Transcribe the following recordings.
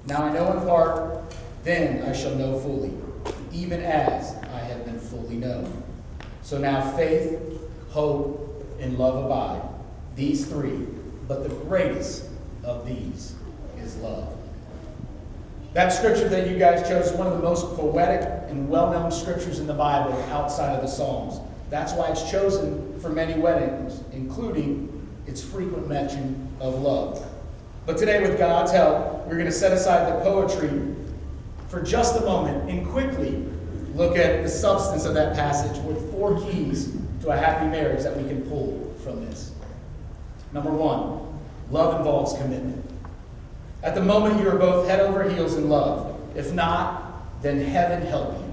Now I know in part, then I shall know fully, even as I have been fully known. So now faith, hope, and love abide, these three, but the greatest of these is love. That scripture that you guys chose is one of the most poetic and well-known scriptures in the Bible outside of the Psalms. That's why it's chosen for many weddings, including its frequent mention of love. But today, with God's help, we're going to set aside the poetry for just a moment and quickly look at the substance of that passage with 4 keys to a happy marriage that we can pull from this. Number 1, love involves commitment. At the moment, you are both head over heels in love. If not, then heaven help you.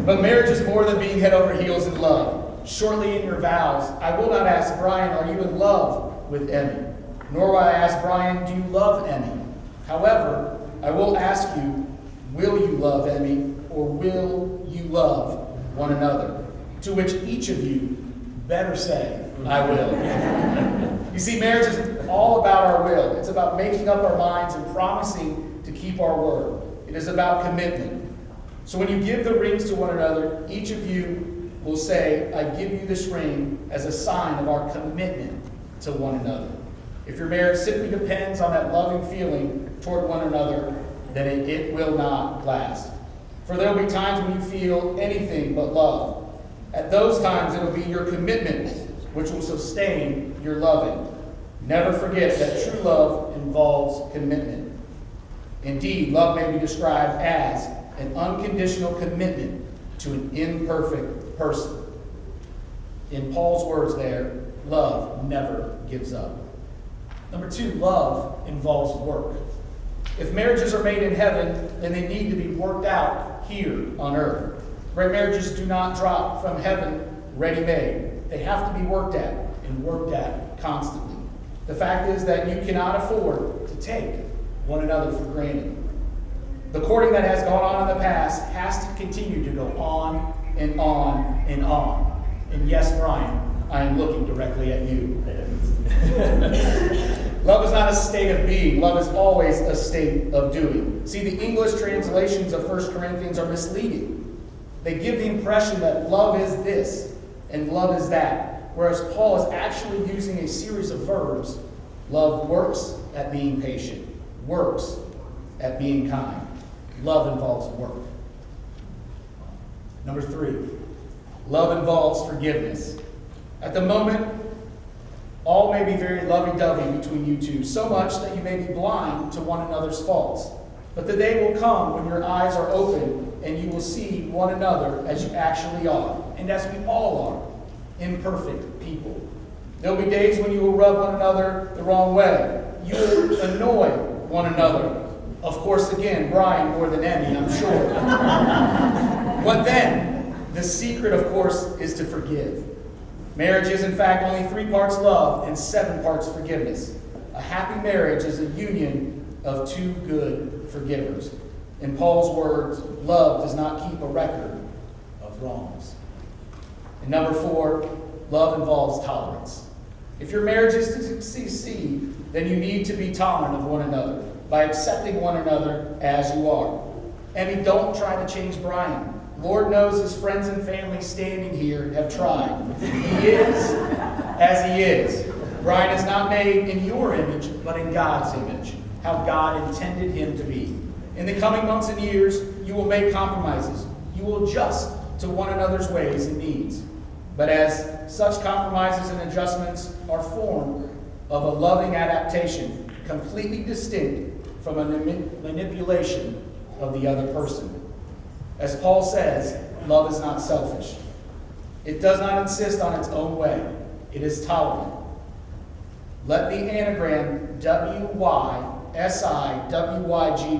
But marriage is more than being head over heels in love. Shortly in your vows, I will not ask Brian, are you in love with Emmy? Nor will I ask Brian, do you love Emmy? However, I will ask you, will you love Emmy, or will you love one another? To which each of you better say, I will. You see, marriage is all about our will. It's about making up our minds and promising to keep our word. It is about commitment. So when you give the rings to one another, each of you will say, I give you this ring as a sign of our commitment to one another. If your marriage simply depends on that loving feeling toward one another, then it will not last. For there will be times when you feel anything but love. At those times, it will be your commitment which will sustain your loving. Never forget that true love involves commitment. Indeed, love may be described as an unconditional commitment to an imperfect person. In Paul's words there, love never gives up. Number 2, love involves work. If marriages are made in heaven, then they need to be worked out here on earth. Great marriages do not drop from heaven ready-made. They have to be worked at, and worked at constantly. The fact is that you cannot afford to take one another for granted. The courting that has gone on in the past has to continue to go on and on and on. And yes, Brian, I am looking directly at you. Love is not a state of being. Love is always a state of doing. See, the English translations of 1 Corinthians are misleading. They give the impression that love is this and love is that, whereas Paul is actually using a series of verbs. Love works at being patient, works at being kind. Love involves work. Number 3, love involves forgiveness. At the moment, all may be very lovey-dovey between you two, so much that you may be blind to one another's faults. But the day will come when your eyes are open and you will see one another as you actually are, and as we all are, imperfect people. There will be days when you will rub one another the wrong way. You will annoy one another. Of course, again, Brian more than Emmy, I'm sure. What then? The secret, of course, is to forgive. Marriage is, in fact, only 3 parts love and 7 parts forgiveness. A happy marriage is a union of 2 good forgivers. In Paul's words, love does not keep a record of wrongs. And number 4, love involves tolerance. If your marriage is to succeed, then you need to be tolerant of one another by accepting one another as you are. And don't try to change Brian. Lord knows his friends and family standing here have tried. He is as he is. Brian is not made in your image, but in God's image, how God intended him to be. In the coming months and years, you will make compromises. You will adjust to one another's ways and needs. But as such compromises and adjustments are formed of a loving adaptation, completely distinct from a manipulation of the other person. As Paul says, love is not selfish. It does not insist on its own way. It is tolerant. Let the anagram WYSIWYG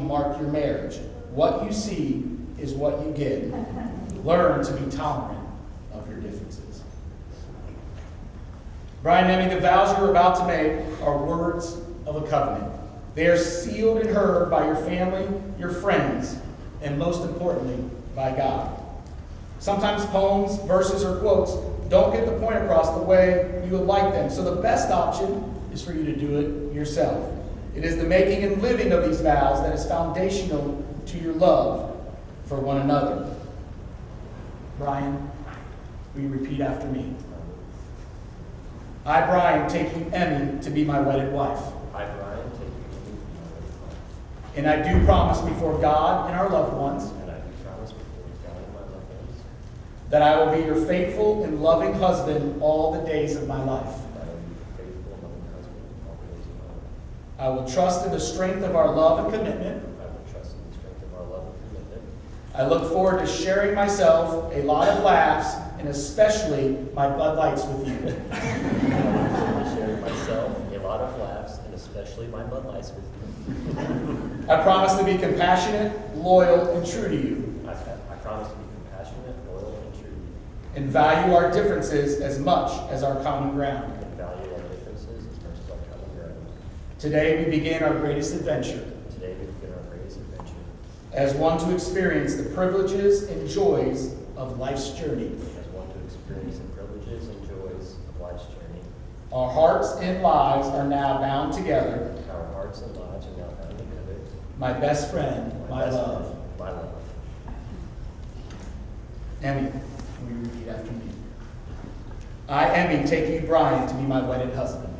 mark your marriage. What you see is what you get. Learn to be tolerant of your differences. Brian and Emmy, the vows you're about to make are words of a covenant. They are sealed and heard by your family, your friends, and most importantly, by God. Sometimes poems, verses, or quotes don't get the point across the way you would like them, so the best option is for you to do it yourself. It is the making and living of these vows that is foundational to your love for one another. Brian, will you repeat after me? I, Brian, take you, Emmy, to be my wedded wife. I, Brian, take you to be my wedded wife. And I do promise before God and our loved ones And I do promise before God and my loved ones that I will be your faithful and loving husband all the days of my life. that I will be your faithful and loving husband all the days of my life. I will trust in the strength of our love and commitment. I will trust in the strength of our love and commitment. I look forward to sharing myself, a lot of laughs, and especially my Bud Lights with you. I will share myself, a lot of laughs, and especially my Bud Lights with you. I promise to be compassionate, loyal, and true to you, I promise to be compassionate, loyal, and true to you, and value our differences as much as our common ground. and value our differences as much as our common ground. Today we begin our greatest adventure Today we begin our greatest adventure as one to experience the privileges and joys of life's journey. as one to experience the privileges and joys of life's journey. Our hearts and lives are now bound together. Our hearts and lives are now bound together. My best friend, my best love. friend, my love. Emmy, will you repeat after me? I, Emmy, take you, Brian, to be my wedded husband.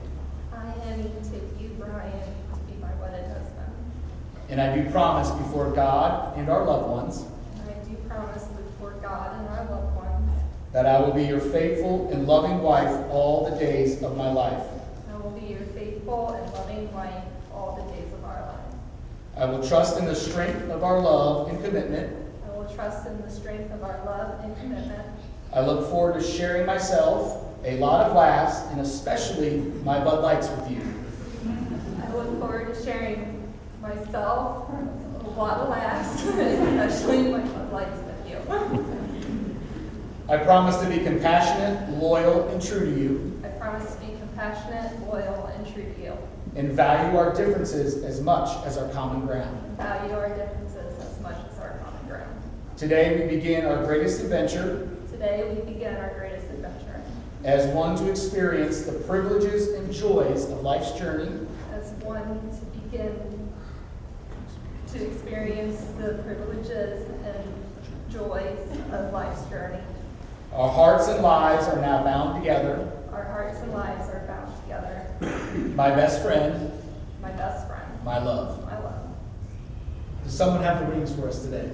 I, Emmy, take you, Brian, to be my wedded husband. And I do promise before God and our loved ones And I do promise before God and our loved ones that I will be your faithful and loving wife all the days of my life. I will be your faithful and loving wife all the days of our lives. I will trust in the strength of our love and commitment. I will trust in the strength of our love and commitment. I look forward to sharing myself, a lot of laughs, and especially my Bud Lights with you. I look forward to sharing myself, a lot of laughs, especially my Bud Lights with you. I promise to be compassionate, loyal, and true to you, I promise to be compassionate, loyal, and true to you. and value our differences as much as our common ground. Value our differences as much as our common ground. Today we begin our greatest adventure Today we begin our greatest adventure as one to experience the privileges and joys of life's journey. as one to begin to experience the privileges and joys of life's journey. Our hearts and lives are now bound together. Our hearts and lives are bound together. My best friend, My best friend, my love. my love. Does someone have the rings for us today?